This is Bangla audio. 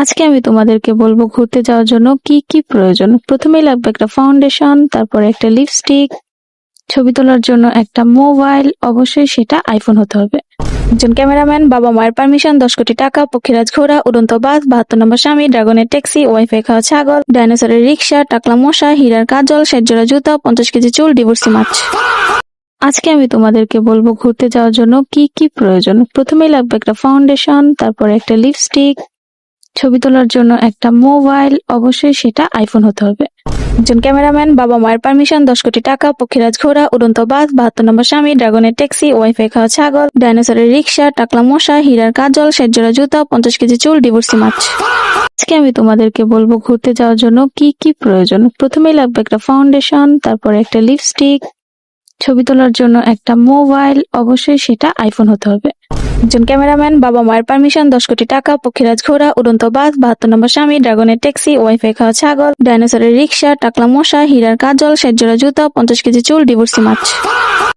আজকে আমি তোমাদেরকে বলবো ঘুরতে যাওয়ার জন্য কি কি প্রয়োজন। প্রথমেই লাগবে একটা ফাউন্ডেশন, তারপরে একটা লিপস্টিক, ছবি তোলার জন্য একটা মোবাইল, অবশ্যই সেটা আইফোন হতে হবে, একজন ক্যামেরাম্যান, বাবা মায়ের পারমিশন, 10 কোটি টাকা, পক্ষীরাজ ঘোড়া, উড়ন্ত বাস, 72 নম্বর স্বামী, ড্রাগনের ট্যাক্সি, ওয়াইফাই খাওয়া ছাগল, ডাইনোসরের রিক্সা, টাকলা মশা, হীরার কাজল, 60 জোড়া জুতা, 50 কেজি চুল, ডিভোর্সি মাছ। আজকে আমি তোমাদেরকে বলবো ঘুরতে যাওয়ার জন্য কি কি প্রয়োজন। প্রথমেই লাগবে একটা ফাউন্ডেশন, তারপরে একটা লিপস্টিক, ছবি তোলার জন্য একটা মোবাইল, অবশ্যই সেটা আইফোন হতে হবে, একজন ক্যামেরাম্যান, বাবা মায়ের পারমিশন, 10 কোটি টাকা, পক্ষীরাজ ঘোড়া, উড়ন্ত বাস, 72 নম্বর স্বামী, ড্রাগনের ট্যাক্সি, ওয়াইফাই খাওয়া ছাগল, ডাইনোসরের রিক্সা, টাকলা মশা, হীরার কাজল, 60 জোড়া জুতা, 50 কেজি চুল, ডিভোর্সি মাছ। আজকে আমি তোমাদেরকে বলবো ঘুরতে যাওয়ার জন্য কি কি প্রয়োজন। প্রথমেই লাগবে একটা ফাউন্ডেশন, তারপরে একটা লিপস্টিক, ছবি তোলার জন্য একটা মোবাইল, অবশ্যই সেটা আইফোন হতে হবে, একজন ক্যামেরাম্যান, বাবা মায়ের পারমিশন, 10 কোটি টাকা, পক্ষীরাজ ঘোড়া, উড়ন্ত বাস, 72 নম্বর স্বামী, ড্রাগনের ট্যাক্সি, ওয়াইফাই খাওয়া ছাগল, ডাইনোসরের রিক্সা, টাকলা মশা, হীরার কাজল, 60 জোড়া জুতা, 50 কেজি চুল, ডিভোর্সি মাছ।